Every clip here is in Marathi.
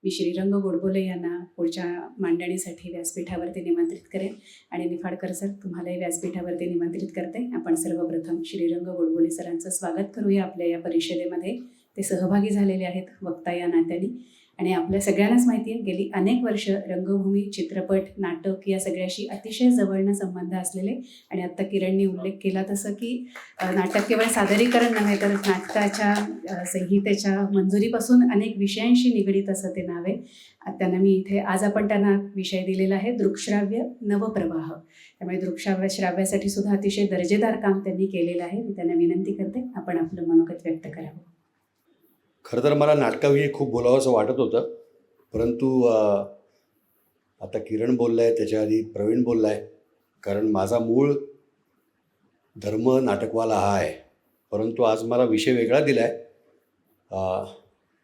मी श्रीरंग गोडबोले यांना पुढच्या मांडणीसाठी व्यासपीठावरती निमंत्रित करेन आणि निफाडकर सर तुम्हालाही व्यासपीठावरती निमंत्रित करते. आपण सर्वप्रथम श्रीरंग गोडबोले सरांचं स्वागत करूया आपल्या या परिषदेमध्ये. ते सहभागी झालेले आहेत वक्ता या नात्याने आणि आपल्या सगळ्यांनाच माहिती आहे गेली अनेक वर्ष रंगभूमी, चित्रपट, नाटक या सगळ्याशी अतिशय जवळनं संबंध असलेले आणि आत्ता किरणनी उल्लेख केला तसं की नाटक केवळ सादरीकरण नव्हे तर नाटकाच्या संहितेच्या मंजुरीपासून अनेक विषयांशी निगडीत असं ते नाव आहे. त्यांना मी इथे आज आपण त्यांना विषय दिलेला आहे दृकश्राव्य नवप्रवाह. त्यामुळे दृकश्राव्यासाठी सुद्धा अतिशय दर्जेदार काम त्यांनी केलेलं आहे. मी त्यांना विनंती करते आपण आपलं मनोगत व्यक्त करावं. खरं तर मला नाटकाविषयी खूप बोलावं असं वाटत होतं, परंतु आता किरण बोलला आहे, त्याच्या आधी प्रवीण बोलला आहे. कारण माझा मूळ धर्म नाटकवाला हा आहे, परंतु आज मला विषय वेगळा दिला आहे.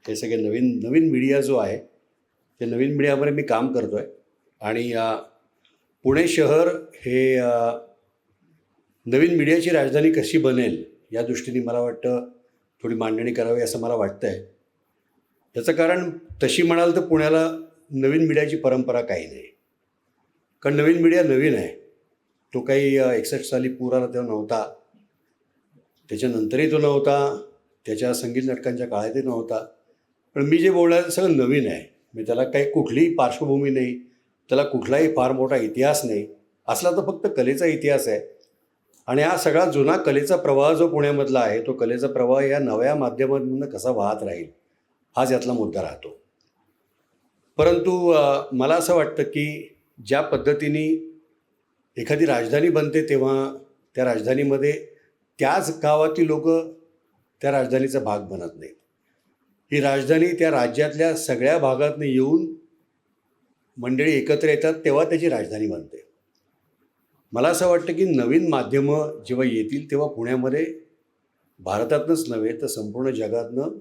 हे सगळे नवीन मीडिया जो आहे ते नवीन मीडियामध्ये मी काम करतो आहे आणि पुणे शहर हे नवीन मीडियाची राजधानी कशी बनेल या दृष्टीने मला वाटतं थोडी मांडणी करावी असं मला वाटतं आहे. याचं कारण तशी म्हणाल तर पुण्याला नवीन मीडियाची परंपरा काही नाही, कारण नवीन मीडिया नवीन आहे. तो काही 61 साली पूर आला तेव्हा नव्हता, त्याच्यानंतरही तो नव्हता, त्याच्या संगीत नाटकांच्या काळातही नव्हता. पण मी जे बोलणार सगळं नवीन आहे. मी त्याला काही कुठलीही पार्श्वभूमी नाही, त्याला कुठलाही फार मोठा इतिहास नाही. असला तर फक्त कलेचा इतिहास आहे आणि हा सगळा जुना कलेचा प्रवाह जो पुण्यामधला आहे तो कलेचा प्रवाह या नव्या माध्यमांमधून कसा वाहत राहील हाच यातला मुद्दा राहतो. परंतु मला असं वाटतं की ज्या पद्धतीने एखादी राजधानी बनते तेव्हा त्या राजधानीमध्ये त्याच गावातील लोक त्या राजधानीचा भाग बनत नाहीत. ही राजधानी त्या राज्यातल्या सगळ्या भागातून येऊन मंडळी एकत्र येतात तेव्हा त्याची राजधानी बनते. मला असं वाटतं की नवीन माध्यमं जेव्हा येतील तेव्हा पुण्यामध्ये भारतातनंच नव्हे तर संपूर्ण जगातनं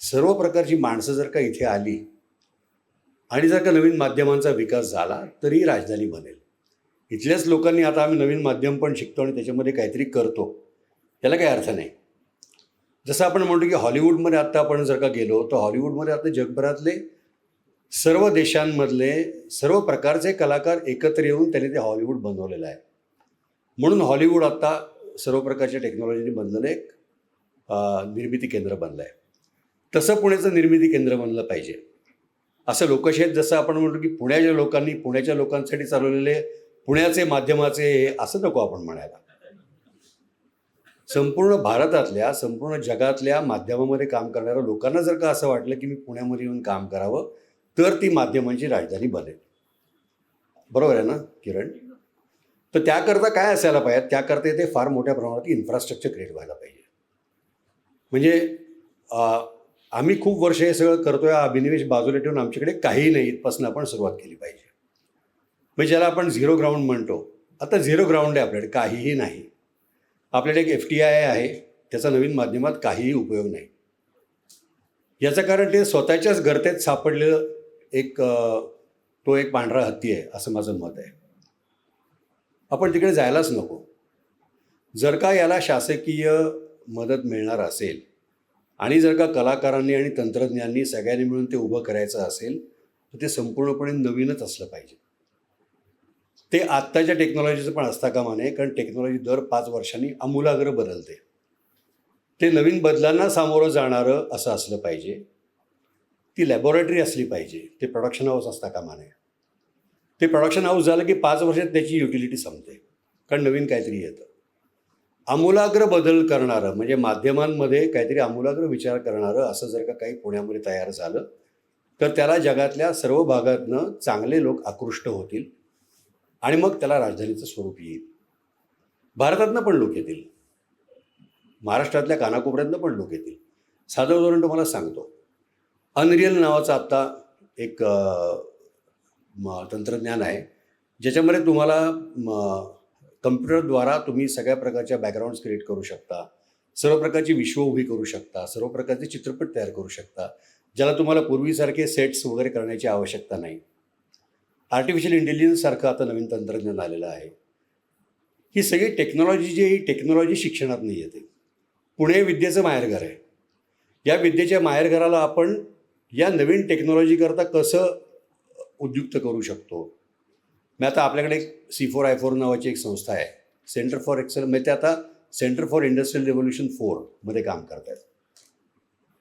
सर्व प्रकारची माणसं जर का इथे आली आणि जर का नवीन माध्यमांचा विकास झाला तरी राजधानी बनेल. इथल्याच लोकांनी आता आम्ही नवीन माध्यम पण शिकतो आणि त्याच्यामध्ये काहीतरी करतो याला काही अर्थ नाही. जसं आपण म्हणतो की हॉलिवूडमध्ये आत्ता आपण जर का गेलो तर हॉलिवूडमध्ये आता जगभरातले सर्व देशांमधले सर्व प्रकारचे कलाकार एकत्र येऊन त्यांनी ते हॉलिवूड बनवलेलं आहे. म्हणून हॉलिवूड आत्ता सर्व प्रकारच्या टेक्नॉलॉजीने बनलेलं एक निर्मिती केंद्र बनलं आहे. तसं पुण्याचं निर्मिती केंद्र बनलं पाहिजे. असं लोकशाहीत जसं आपण म्हणतो की पुण्याच्या लोकांनी पुण्याच्या लोकांसाठी चालवलेले पुण्याचे माध्यमाचे असं नको आपण म्हणायला. संपूर्ण भारतातल्या संपूर्ण जगातल्या माध्यमामध्ये काम करणाऱ्या लोकांना जर का असं वाटलं की मी पुण्यामध्ये येऊन काम करावं तर ती माध्यमांची राजधानी बनेल. बरोबर आहे ना किरण? तर त्याकरता काय असायला पाहिजे? त्याकरता ते फार मोठ्या प्रमाणात इन्फ्रास्ट्रक्चर क्रिएट व्हायला पाहिजे. म्हणजे आम्ही खूप वर्ष हे सगळं करतोय, अभिनिवेश बाजूला ठेवून आमच्याकडे काही नाही इथपासून आपण सुरुवात केली पाहिजे. म्हणजे ज्याला आपण झिरो ग्राउंड म्हणतो, आता झिरो ग्राउंड आहे आपल्याकडे, काहीही नाही. आपल्याकडे एक FTI आहे, त्याचा नवीन माध्यमात काहीही उपयोग नाही. याचं कारण ते स्वतःच्याच गर्तेत सापडलेलं एक पांढरा हत्ती आहे असं माझं मत आहे. आपण तिकडे जायलाच नको. जर का याला शासकीय मदत मिळणार असेल आणि जर का कलाकारांनी आणि तंत्रज्ञांनी सगळ्यांनी मिळून ते उभं करायचं असेल तर ते संपूर्णपणे नवीनच असलं पाहिजे. ते आत्ताच्या टेक्नॉलॉजीचं पण असता कामा नये, कारण टेक्नॉलॉजी दर 5 वर्षांनी आमूलाग्र बदलते. ते नवीन बदलांना सामोरं जाणारं असं असलं पाहिजे. ती लॅबोरेटरी असली पाहिजे. ते प्रोडक्शन हाऊस असता कामा नये. ते प्रोडक्शन हाऊस झालं की 5 वर्षात त्याची युटिलिटी संपते, कारण नवीन काहीतरी येतं. आमूलाग्र बदल करणारं म्हणजे माध्यमांमध्ये काहीतरी आमूलाग्र विचार करणारं असं जर का काही पुण्यामध्ये तयार झालं तर त्याला जगातल्या सर्व भागातनं चांगले लोक आकृष्ट होतील आणि मग त्याला राजधानीचं स्वरूप येईल. भारतातनं पण लोक येतील, महाराष्ट्रातल्या कानाकोपऱ्यातनं पण लोक येतील. साधं उदाहरण तुम्हाला सांगतो. अनरियल नावाचं आत्ता एक तंत्रज्ञान आहे ज्याच्यामध्ये तुम्हाला कम्प्युटरद्वारा तुम्ही सगळ्या प्रकारच्या बॅकग्राऊंड्स क्रिएट करू शकता, सर्व प्रकारची विश्व उभी करू शकता, सर्व प्रकारचे चित्रपट तयार करू शकता, ज्याला तुम्हाला पूर्वीसारखे सेट्स वगैरे करण्याची आवश्यकता नाही. आर्टिफिशियल इंटेलिजन्ससारखं आता नवीन तंत्रज्ञान आलेलं आहे. ही सगळी टेक्नॉलॉजी जी आहे ही टेक्नॉलॉजी शिक्षणात नाही येते. पुणे विद्येचं माहेरघर आहे. या विद्येच्या माहेरघराला आपण या नवीन टेक्नॉलॉजीकरता कसं उद्युक्त करू शकतो. मी आता आपल्याकडे एक C4I4 नावाची एक संस्था आहे, सेंटर फॉर एक्सेल, म्हणजे ते आता सेंटर फॉर इंडस्ट्रियल रेव्होल्युशन 4 मध्ये काम करत आहेत.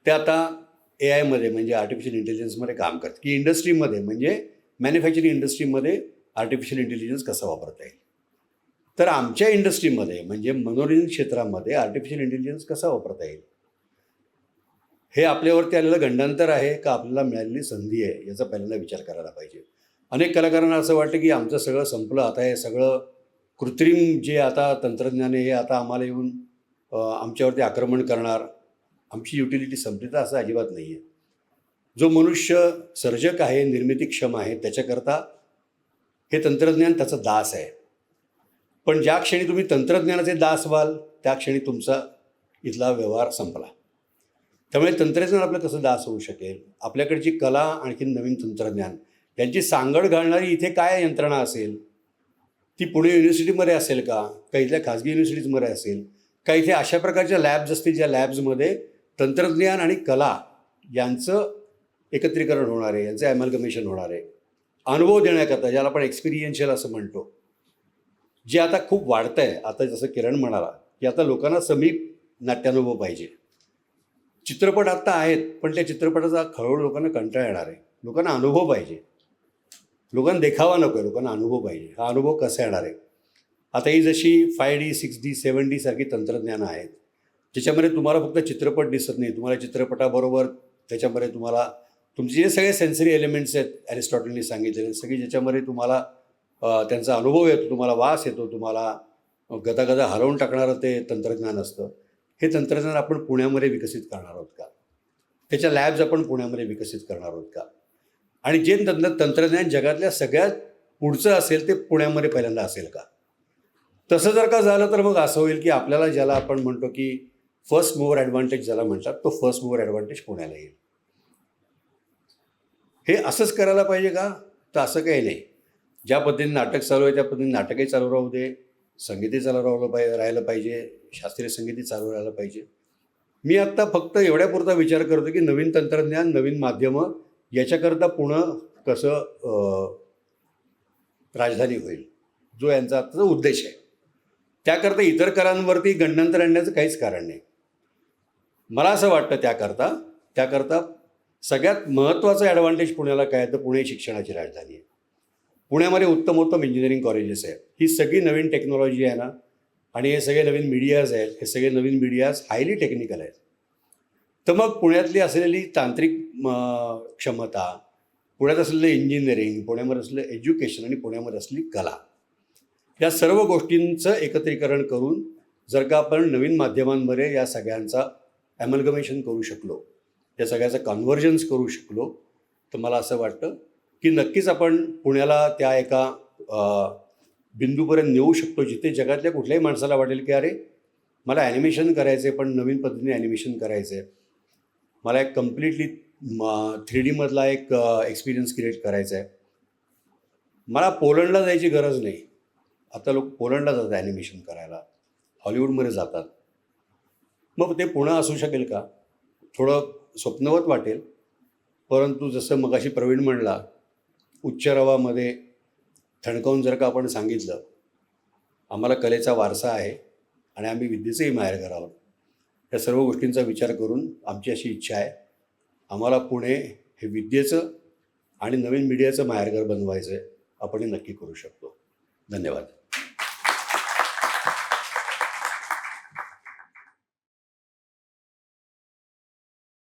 ते आता AI म्हणजे आर्टिफिशियल इंटेलिजन्समध्ये काम करतात, की इंडस्ट्रीमध्ये म्हणजे मॅन्युफॅक्चरिंग इंडस्ट्रीमध्ये आर्टिफिशियल इंटेलिजन्स कसा वापरता येईल. तर आमच्या इंडस्ट्रीमध्ये म्हणजे मनोरंजन क्षेत्रामध्ये आर्टिफिशियल इंटेलिजन्स कसा वापरता येईल, हे आपल्यावरती आलेलं गंडांतर आहे का आपल्याला मिळालेली संधी आहे, याचा पहिल्यांदा विचार करायला पाहिजे. अनेक कलाकारांना असं वाटतं की आमचं सगळं संपलं, आता हे सगळं कृत्रिम जे आता तंत्रज्ञान आहे हे आता आम्हाला येऊन आमच्यावरती आक्रमण करणार, आमची युटिलिटी संपली. तर असं अजिबात नाही आहे. जो मनुष्य सर्जक आहे, निर्मितीक्षम आहे, त्याच्याकरता हे तंत्रज्ञान त्याचा दास आहे. पण ज्या क्षणी तुम्ही तंत्रज्ञानाचे दास व्हाल त्या क्षणी तुमचा इथला व्यवहार संपला. त्यामुळे तंत्रज्ञान आपलं कसं दास होऊ शकेल. आपल्याकडची कला आणखी नवीन तंत्रज्ञान यांची सांगड घालणारी इथे काय यंत्रणा असेल, ती पुणे युनिव्हर्सिटीमध्ये असेल का इथल्या खाजगी युनिव्हर्सिटीजमध्ये असेल का, इथे अशा प्रकारच्या लॅब्स असतील ज्या लॅब्समध्ये तंत्रज्ञान आणि कला यांचं एकत्रीकरण होणार आहे, यांचं ॲमॅल्गमेशन होणार आहे. अनुभव देण्याकरता, ज्याला आपण एक्सपिरियन्शियल असं म्हणतो, जे आता खूप वाढतं आहे. आता जसं किरण म्हणाला की आता लोकांना समीप नाट्यानुभव पाहिजे. चित्रपट आत्ता आहेत पण त्या चित्रपटाचा खळवळ लोकांना कंटाळा येणार आहे. लोकांना अनुभव पाहिजे, लोकांना देखावा नको आहे, लोकांना अनुभव पाहिजे. हा अनुभव कसा येणार आहे. आता ही जशी 5D 6D 7D सारखी तंत्रज्ञानं आहेत ज्याच्यामध्ये तुम्हाला फक्त चित्रपट दिसत नाही, तुम्हाला चित्रपटाबरोबर त्याच्यामध्ये तुम्हाला तुमचे जे सगळे सेन्सरी एलिमेंट्स आहेत ॲरिस्टॉटलने सांगितलेले सगळे, ज्याच्यामध्ये तुम्हाला त्यांचा अनुभव येतो, तुम्हाला वास येतो, तुम्हाला गदागदा हलवून टाकणारं ते तंत्रज्ञान असतं. हे तंत्रज्ञान आपण पुण्यामध्ये विकसित करणार आहोत का, त्याच्या लॅब्स आपण पुण्यामध्ये विकसित करणार आहोत का, आणि जे तंत्रज्ञान जगातल्या सगळ्यात पुढचं असेल ते पुण्यामध्ये पहिल्यांदा असेल का. तसं जर का झालं तर मग असं होईल की आपल्याला, ज्याला आपण म्हणतो की फर्स्ट मूव्हर ॲडव्हान्टेज ज्याला म्हणतात, तो फर्स्ट मूव्हर ॲडव्हान्टेज पुण्याला येईल. हे असंच करायला पाहिजे का, तर असं काही नाही. ज्या पद्धतीने नाटक चालू आहे त्या पद्धतीने नाटकही चालू राहू दे, संगीतही चालू राहिलं पाहिजे, शास्त्रीय संगीतही चालू राहिलं पाहिजे. मी आत्ता फक्त एवढ्यापुरता विचार करतो की नवीन तंत्रज्ञान, नवीन माध्यमं याच्याकरता पुणं कसं राजधानी होईल, जो यांचा आत्ताचा उद्देश आहे. त्याकरता इतर कलांवरती गंडांतर आणण्याचं काहीच कारण नाही. मला असं वाटतं त्याकरता सगळ्यात महत्त्वाचं ॲडव्हान्टेज पुण्याला काय, तर पुणे शिक्षणाची राजधानी आहे. पुण्यामध्ये उत्तम इंजिनिअरिंग कॉलेजेस आहेत. ही सगळी नवीन टेक्नॉलॉजी आहे ना, आणि हे सगळे नवीन मीडियाज आहेत, हे सगळे नवीन मीडियाज हायली टेक्निकल आहेत. तर मग पुण्यातली असलेली तांत्रिक क्षमता, पुण्यात असलेलं इंजिनिअरिंग, पुण्यामध्ये असलेलं एज्युकेशन आणि पुण्यामध्ये असलेली कला, या सर्व गोष्टींचं एकत्रीकरण करून जर का आपण नवीन माध्यमांमध्ये या सगळ्यांचा ॲमल्गमेशन करू शकलो, या सगळ्याचं कन्व्हर्जन्स करू शकलो, तर मला असं वाटतं की नक्कीच आपण पुण्याला त्या एका बिंदूपर्यंत नेऊ शकतो जिथे जगातल्या कुठल्याही माणसाला वाटेल की अरे मला ॲनिमेशन करायचं आहे, पण नवीन पद्धतीने ॲनिमेशन करायचं आहे, मला एक कम्प्लिटली 3D मधला एक एक्सपिरियन्स क्रिएट करायचा आहे. मला पोलंडला जायची गरज नाही. आता लोक पोलंडला जातात ॲनिमेशन करायला, हॉलिवूडमध्ये जातात. मग ते पुणं असू शकेल का. थोडं स्वप्नवत वाटेल, परंतु जसं मगाशी प्रवीण म्हणला, उच्च रवामध्ये ठणकावून जर का आपण सांगितलं आम्हाला कलेचा वारसा आहे आणि आम्ही विद्येचंही माहेरघर आहोत, या सर्व गोष्टींचा विचार करून आमची अशी इच्छा आहे, आम्हाला पुणे हे विद्येचं आणि नवीन मीडियाचं माहेरघर बनवायचं आहे. आपण हे नक्की करू शकतो. धन्यवाद.